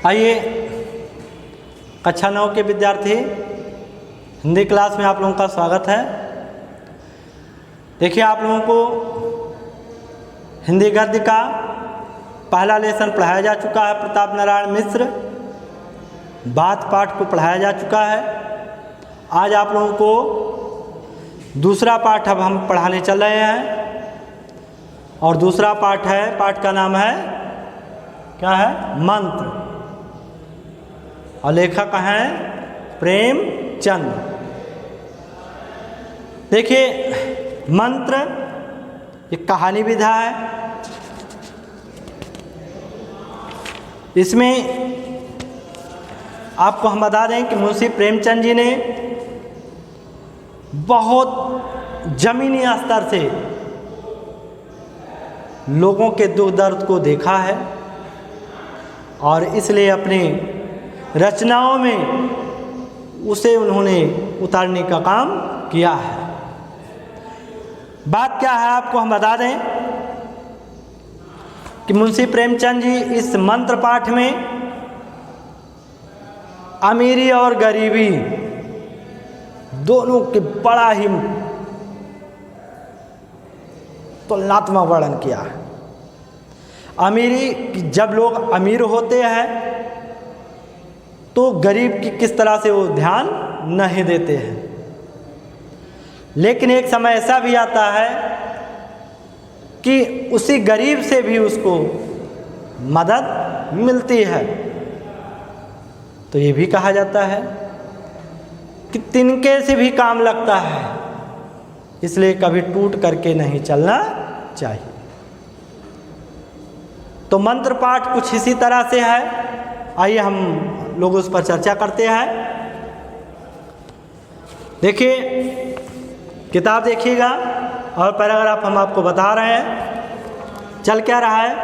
आइए कक्षा 9 के विद्यार्थी, हिंदी क्लास में आप लोगों का स्वागत है। देखिए, आप लोगों को हिंदी गद्य का पहला लेसन पढ़ाया जा चुका है। प्रताप नारायण मिश्र बात पाठ को पढ़ाया जा चुका है। आज आप लोगों को दूसरा पाठ अब हम पढ़ाने चल रहे हैं और दूसरा पाठ है, पाठ का नाम है क्या है? मंत्र। और लेखक हैं प्रेमचंद। देखिए, मंत्र एक कहानी विधा है। इसमें आपको हम बता दें कि मुंशी प्रेमचंद जी ने बहुत जमीनी स्तर से लोगों के दुख दर्द को देखा है और इसलिए अपने रचनाओं में उसे उन्होंने उतारने का काम किया है। बात क्या है आपको हम बता दें कि मुंशी प्रेमचंद जी इस मंत्र पाठ में अमीरी और गरीबी दोनों के बड़ा ही तुलनात्मक वर्णन किया है। अमीरी, जब लोग अमीर होते हैं तो गरीब की किस तरह से वो ध्यान नहीं देते हैं, लेकिन एक समय ऐसा भी आता है कि उसी गरीब से भी उसको मदद मिलती है। तो ये भी कहा जाता है कि तिनके से भी काम लगता है, इसलिए कभी टूट करके नहीं चलना चाहिए। तो मंत्र पाठ कुछ इसी तरह से है। आइए हम लोग उस पर चर्चा करते हैं। देखिए, किताब देखिएगा और पैराग्राफ हम आपको बता रहे हैं। चल क्या रहा है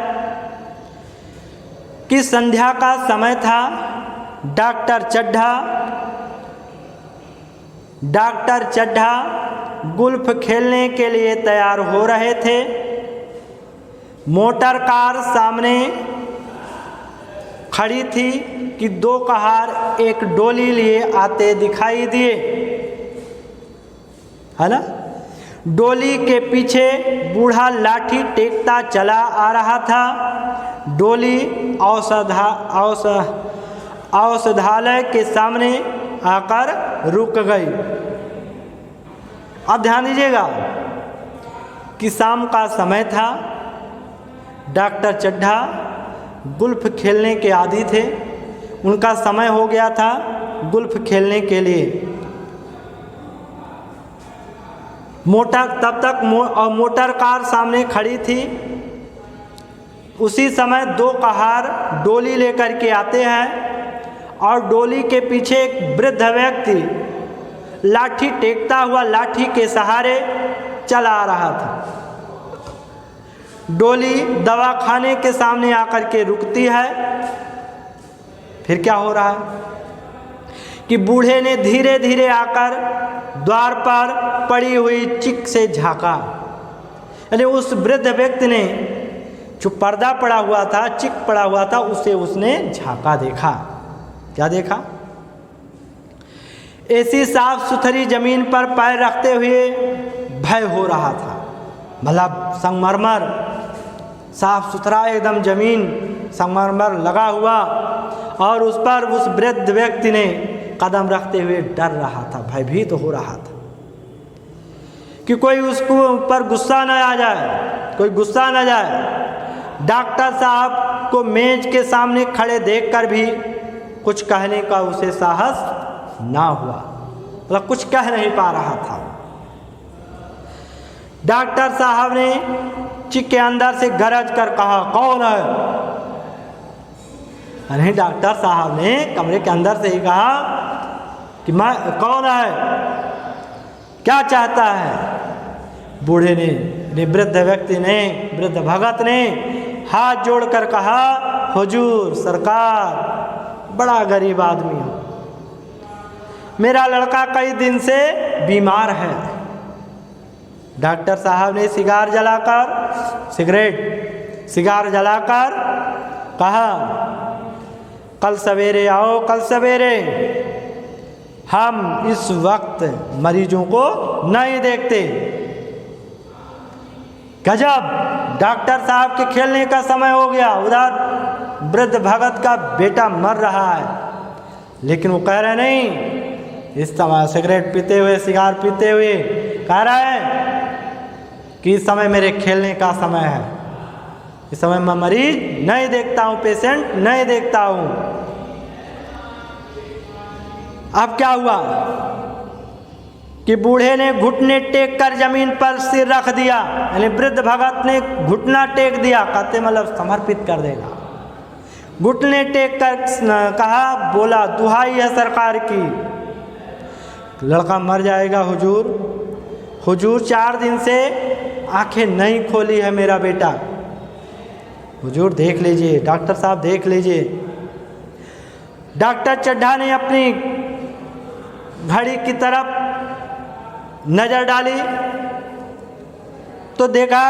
कि संध्या का समय था। डॉक्टर चड्ढा गुल्फ खेलने के लिए तैयार हो रहे थे। मोटर कार सामने खड़ी थी कि दो कहार एक डोली लिए आते दिखाई दिए, है ना। डोली के पीछे बूढ़ा लाठी टेकता चला आ रहा था। डोली औषधालय के सामने आकर रुक गई। अब ध्यान दीजिएगा कि शाम का समय था। डॉक्टर चड्ढा गुल्फ खेलने के आदी थे। उनका समय हो गया था गुल्फ खेलने के लिए। तब तक मोटर कार सामने खड़ी थी। उसी समय दो कहार डोली लेकर के आते हैं और डोली के पीछे एक वृद्ध व्यक्ति लाठी टेकता हुआ लाठी के सहारे चला आ रहा था। डोली दवाखाने के सामने आकर के रुकती है। फिर क्या हो रहा है कि बूढ़े ने धीरे धीरे आकर द्वार पर पड़ी हुई चिक से झांका। यानी उस वृद्ध व्यक्ति ने जो पर्दा पड़ा हुआ था, चिक पड़ा हुआ था, उसे उसने झांका देखा। क्या देखा? ऐसी साफ सुथरी जमीन पर पैर रखते हुए भय हो रहा था। मतलब संगमरमर साफ सुथरा एकदम जमीन, संगमरमर लगा हुआ, और उस पर उस वृद्ध व्यक्ति ने कदम रखते हुए डर रहा था, भयभीत हो रहा था कि कोई उसको ऊपर गुस्सा न आ जाए, कोई गुस्सा न जाए। डॉक्टर साहब को मेज के सामने खड़े देखकर भी कुछ कहने का उसे साहस ना हुआ, मतलब कुछ कह नहीं पा रहा था। डॉक्टर साहब ने चिक के अंदर से गरज कर कहा, कौन है? अरे वृद्ध साहब ने कमरे के अंदर से ही कहा कि मैं, कौन है, क्या चाहता है? बूढ़े ने, वृद्ध व्यक्ति ने, वृद्ध भगत ने हाथ जोड़कर कहा, हुजूर सरकार, बड़ा गरीब आदमी हूँ, मेरा लड़का कई दिन से बीमार है। डॉक्टर साहब ने सिगार जलाकर कहा कल सवेरे आओ, कल सवेरे। हम इस वक्त मरीजों को नहीं देखते। गजब, डॉक्टर साहब के खेलने का समय हो गया। उधर वृद्ध भगत का बेटा मर रहा है, लेकिन वो कह रहे नहीं, इस समय सिगरेट पीते हुए, सिगार पीते हुए कह रहा है कि इस समय मेरे खेलने का समय है। इस समय मैं मरीज नहीं देखता हूँ, पेशेंट नहीं देखता हूँ। अब क्या हुआ कि बूढ़े ने घुटने टेक कर जमीन पर सिर रख दिया, यानी वृद्ध भगत ने घुटना टेक दिया, कहते मतलब समर्पित कर देगा। घुटने टेक कर कहा, बोला दुहाई है सरकार की, लड़का मर जाएगा हुजूर। हुजूर 4 दिन से आंखें नहीं खोली है मेरा बेटा, हुजूर देख लीजिए, डॉक्टर साहब देख लीजिए। डॉक्टर चड्ढा ने अपनी घड़ी की तरफ नज़र डाली तो देखा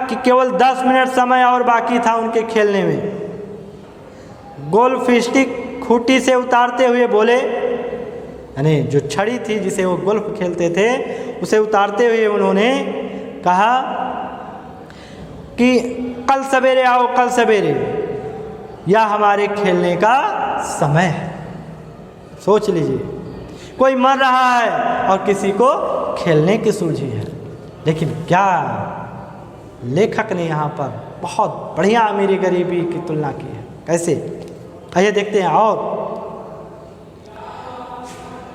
कि केवल 10 मिनट समय और बाकी था उनके खेलने में। गोल्फ स्टिक खूंटी से उतारते हुए बोले, यानी जो छड़ी थी जिसे वो गोल्फ खेलते थे उसे उतारते हुए उन्होंने कहा कि कल सवेरे आओ, कल सवेरे, यह हमारे खेलने का समय है। सोच लीजिए, कोई मर रहा है और किसी को खेलने की सूझी है। लेकिन क्या लेखक ने यहाँ पर बहुत बढ़िया अमीरी गरीबी की तुलना की है। कैसे, आइए देखते हैं। और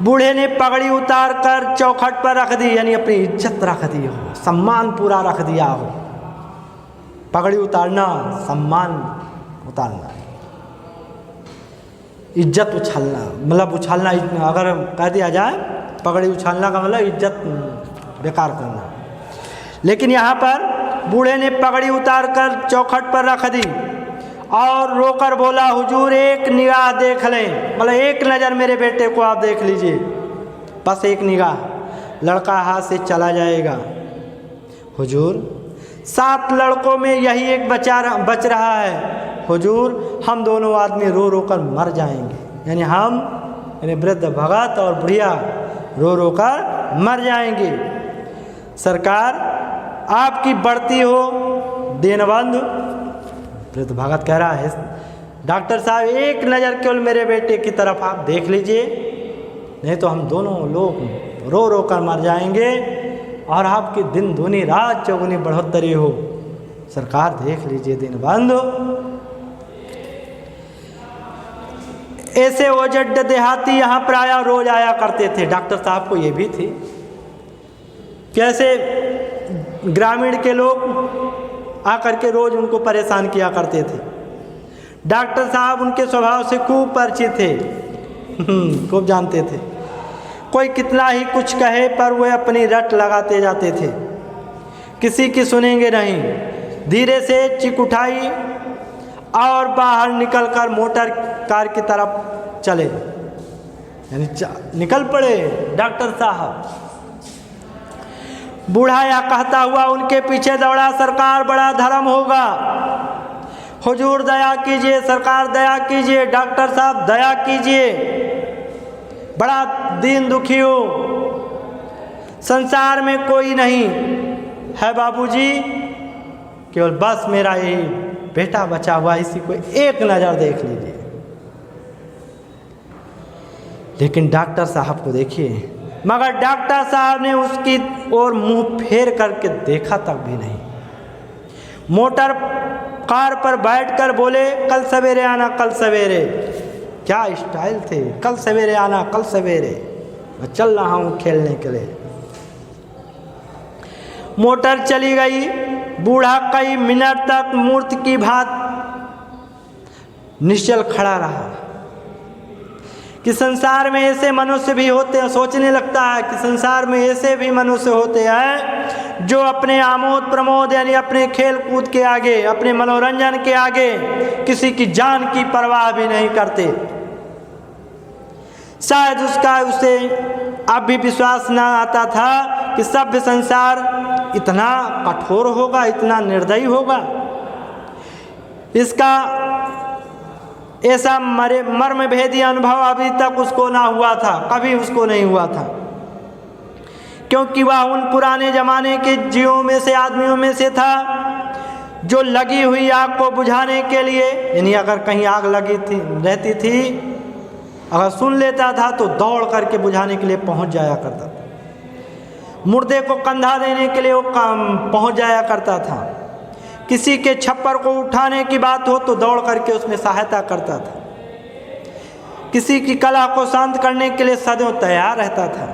बूढ़े ने पगड़ी उतार कर चौखट पर रख दी, यानी अपनी इज्जत रख दी हो, सम्मान पूरा रख दिया हो। पगड़ी उतारना, सम्मान उतारना, इज्जत उछालना, मतलब उछालना, अगर कह दिया जाए पगड़ी उछालना का मतलब इज्जत बेकार करना। लेकिन यहाँ पर बूढ़े ने पगड़ी उतार कर चौखट पर रख दी और रोकर बोला, हुजूर एक निगाह देख लें, मतलब एक नज़र मेरे बेटे को आप देख लीजिए, बस एक निगाह, लड़का हाथ से चला जाएगा। हुजूर 7 लड़कों में यही एक बच रहा है, हुजूर हम दोनों आदमी रो रो कर मर जाएंगे, यानी हम, यानी वृद्ध भगत और बुढ़िया रो रो कर मर जाएंगे। सरकार आपकी बढ़ती हो दीनबंधु। वृद्ध भगत कह रहा है, डॉक्टर साहब एक नज़र केवल मेरे बेटे की तरफ आप देख लीजिए, नहीं तो हम दोनों लोग रो रो कर मर जाएंगे और आपकी दिन दूनी रात चौगुनी बढ़ोतरी हो। सरकार देख लीजिए दीनबंधु। ऐसे ओजड देहाती यहाँ प्राय रोज आया करते थे। डॉक्टर साहब को ये भी थी, कैसे ग्रामीण के लोग आकर के रोज उनको परेशान किया करते थे। डॉक्टर साहब उनके स्वभाव से खूब परिचित थे, खूब जानते थे। कोई कितना ही कुछ कहे पर वे अपनी रट लगाते जाते थे, किसी की सुनेंगे नहीं। धीरे से चिक उठाई और बाहर निकलकर मोटर कार की तरफ चले, यानी निकल पड़े डॉक्टर साहब। बूढ़ा या कहता हुआ उनके पीछे दौड़ा, सरकार बड़ा धर्म होगा, हुजूर दया कीजिए, सरकार दया कीजिए, डॉक्टर साहब दया कीजिए, बड़ा दीन दुखी हो, संसार में कोई नहीं है बाबूजी, केवल बस मेरा यही बेटा बचा हुआ, इसी को एक नज़र देख लीजिए। लेकिन डॉक्टर साहब को देखिए, मगर डॉक्टर साहब ने उसकी ओर मुंह फेर करके देखा तक भी नहीं। मोटर कार पर बैठकर बोले, कल सवेरे आना, कल सवेरे। क्या स्टाइल थे, कल सवेरे आना, कल सवेरे, मैं चल रहा हूँ खेलने के लिए। मोटर चली गई। बूढ़ा कई मिनट तक मूर्ति की भांति निश्चल खड़ा रहा कि संसार में ऐसे मनुष्य भी होते हैं। सोचने लगता है कि संसार में ऐसे भी मनुष्य होते हैं जो अपने आमोद प्रमोद यानी अपने खेल कूद के आगे, अपने मनोरंजन के आगे किसी की जान की परवाह भी नहीं करते। शायद उसे अब भी विश्वास न आता था कि सभ्य संसार इतना कठोर होगा, इतना निर्दयी होगा। इसका ऐसा मर्म भेदी अनुभव अभी तक उसको ना हुआ था, कभी उसको नहीं हुआ था, क्योंकि वह उन पुराने ज़माने के जीवों में से, आदमियों में से था जो लगी हुई आग को बुझाने के लिए, यानी अगर कहीं आग लगी थी रहती थी, अगर सुन लेता था तो दौड़ करके बुझाने के लिए पहुंच जाया करता था। मुर्दे को कंधा देने के लिए वो पहुंच जाया करता था। किसी के छप्पर को उठाने की बात हो तो दौड़ करके उसमें सहायता करता था। किसी की कला को शांत करने के लिए सदैव तैयार रहता था।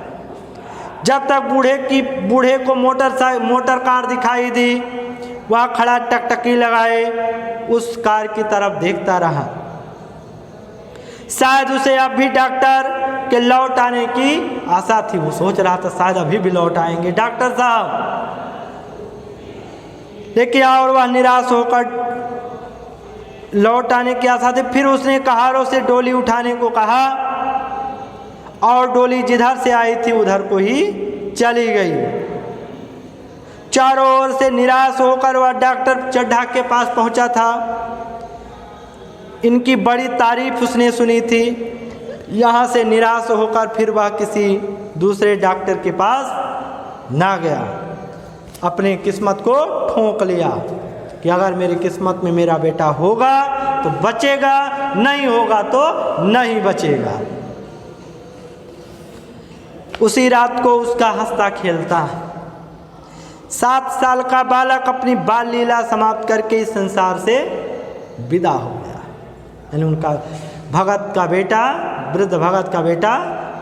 जब तक बूढ़े को मोटर कार दिखाई दी, वह खड़ा टकटकी लगाए उस कार की तरफ देखता रहा। शायद उसे अब भी डॉक्टर के लौट आने की आशा थी। वो सोच रहा था शायद अभी भी लौट आएंगे डॉक्टर साहब, लेकिन और वह निराश होकर लौट आने की आशा थी। फिर उसने कहारों से डोली उठाने को कहा और डोली जिधर से आई थी उधर को ही चली गई। चारों ओर से निराश होकर वह डॉक्टर चड्ढा के पास पहुंचा था। इनकी बड़ी तारीफ उसने सुनी थी। यहाँ से निराश होकर फिर वह किसी दूसरे डॉक्टर के पास ना गया, अपने किस्मत को ठोंक लिया कि अगर मेरी किस्मत में मेरा बेटा होगा तो बचेगा, नहीं होगा तो नहीं बचेगा। उसी रात को उसका हंसता खेलता 7 साल का बालक अपनी बाल लीला समाप्त करके इस संसार से विदा हो गया। यानी उनका भगत का बेटा, वृद्ध भगत का बेटा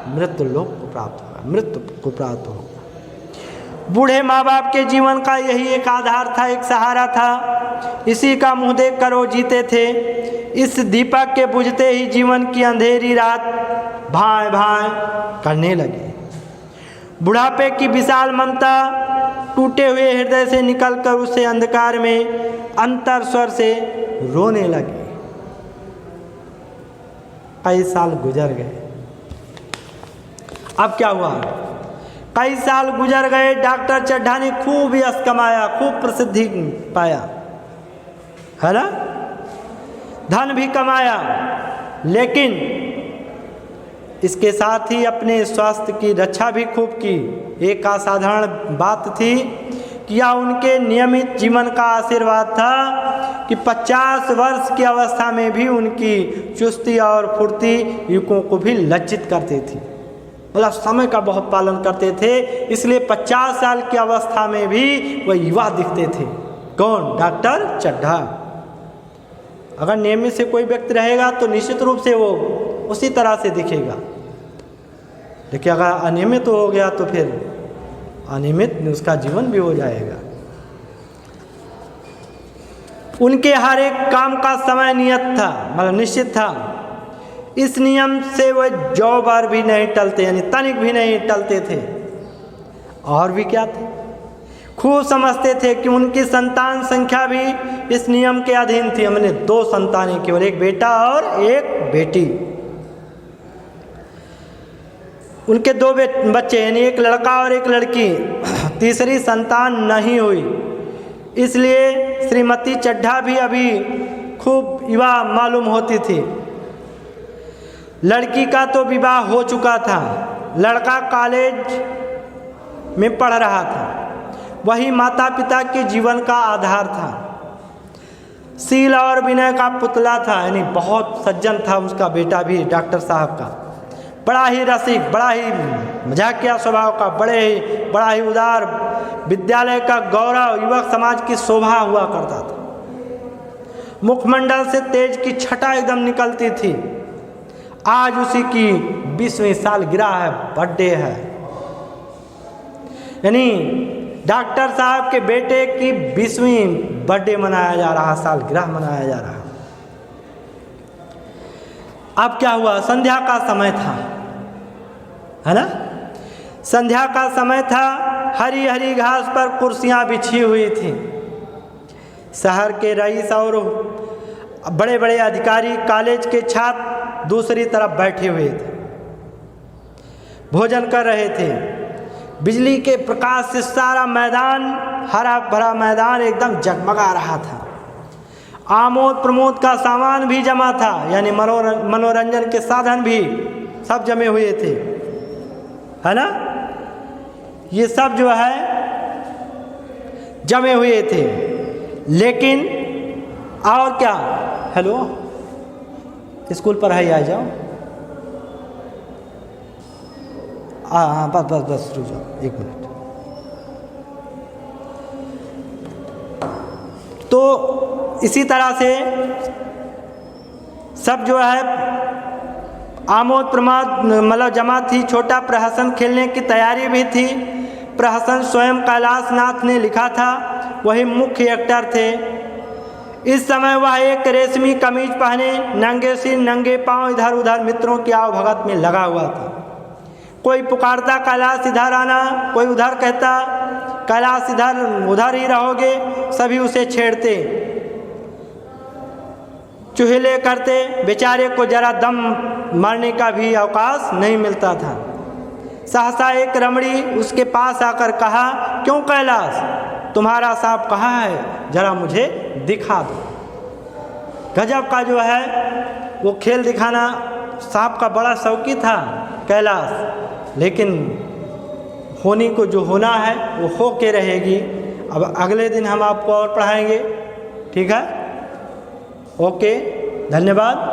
मृत्यु लोक को प्राप्त होगा, मृत्यु को प्राप्त होगा। बूढ़े माँ बाप के जीवन का यही एक आधार था, एक सहारा था। इसी का मुँह देख कर वो जीते थे। इस दीपक के बुझते ही जीवन की अंधेरी रात भाए भाए करने लगी। बुढ़ापे की विशाल ममता टूटे हुए हृदय से निकलकर उसे अंधकार में अंतर स्वर से रोने लगी। कई साल गुजर गए। अब क्या हुआ? कई साल गुजर गए। डॉक्टर चड्ढा ने खूब यश कमाया, खूब प्रसिद्धि पाया, है ना, धन भी कमाया, लेकिन इसके साथ ही अपने स्वास्थ्य की रक्षा भी खूब की। एक असाधारण बात थी कि यह उनके नियमित जीवन का आशीर्वाद था कि 50 वर्ष की अवस्था में भी उनकी चुस्ती और फुर्ती युवकों को भी लज्जित करती थी। मतलब समय का बहुत पालन करते थे, इसलिए 50 साल की अवस्था में भी वह युवा दिखते थे। कौन? डॉक्टर चड्ढा। अगर नियमित से कोई व्यक्ति रहेगा तो निश्चित रूप से वो उसी तरह से दिखेगा, लेकिन अगर अनियमित हो गया तो फिर अनियमित उसका जीवन भी हो जाएगा। उनके हर एक काम का समय नियत था, मतलब निश्चित था। इस नियम से वह जौ बार भी नहीं टलते, यानी तनिक भी नहीं टलते थे। और भी क्या थे, खूब समझते थे कि उनकी संतान संख्या भी इस नियम के अधीन थी। हमने 2 संतानें, केवल एक बेटा और एक बेटी। उनके 2 बच्चे, यानी एक लड़का और एक लड़की। तीसरी संतान नहीं हुई, इसलिए श्रीमती चड्ढा भी अभी खूब युवा मालूम होती थी। लड़की का तो विवाह हो चुका था, लड़का कॉलेज में पढ़ रहा था। वही माता पिता के जीवन का आधार था। शील और विनय का पुतला था, यानी बहुत सज्जन था उसका बेटा भी, डॉक्टर साहब का। बड़ा ही रसिक, बड़ा ही मजाकिया स्वभाव का, बड़ा ही उदार, विद्यालय का गौरव, युवक समाज की शोभा हुआ करता था। मुखमंडल से तेज की छटा एकदम निकलती थी। आज उसी की 20वीं सालगिरह है, बर्थडे है। यानी डॉक्टर साहब के बेटे की 20वीं बर्थडे मनाया जा रहा, सालगिरह मनाया जा रहा। अब क्या हुआ? संध्या का समय था, है ना, संध्या का समय था। हरी हरी घास पर कुर्सियां बिछी हुई थी। शहर के रईस और बड़े बड़े अधिकारी, कॉलेज के छात्र दूसरी तरफ बैठे हुए थे, भोजन कर रहे थे। बिजली के प्रकाश से सारा मैदान, हरा भरा मैदान एकदम जगमगा रहा था। आमोद प्रमोद का सामान भी जमा था, यानी मनोरंजन के साधन भी सब जमे हुए थे, है ना। ये सब जो है जमे हुए थे। लेकिन और क्या, हेलो स्कूल पढ़ाई आ जाओ, हाँ बस रुक जाओ 1 मिनट। तो इसी तरह से सब जो है आमोद प्रमोद मतलब जमा थी। छोटा प्रहसन खेलने की तैयारी भी थी। प्रहसन स्वयं कैलाश नाथ ने लिखा था, वही मुख्य एक्टर थे। इस समय वह एक रेशमी कमीज पहने नंगे सिर नंगे पांव इधर उधर मित्रों की आवभगत में लगा हुआ था। कोई पुकारता कैलाश इधर आना, कोई उधर कहता कैलाश इधर उधर ही रहोगे। सभी उसे छेड़ते, चुहले करते। बेचारे को जरा दम मारने का भी अवकाश नहीं मिलता था। सहसा एक रमणी उसके पास आकर कहा, क्यों कैलाश, तुम्हारा सांप कहाँ है, जरा मुझे दिखा दो। गजब का जो है वो खेल दिखाना सांप का बड़ा शौकी था कैलाश। लेकिन होनी को जो होना है वो हो के रहेगी। अब अगले दिन हम आपको और पढ़ाएंगे, ठीक है। ओके, धन्यवाद।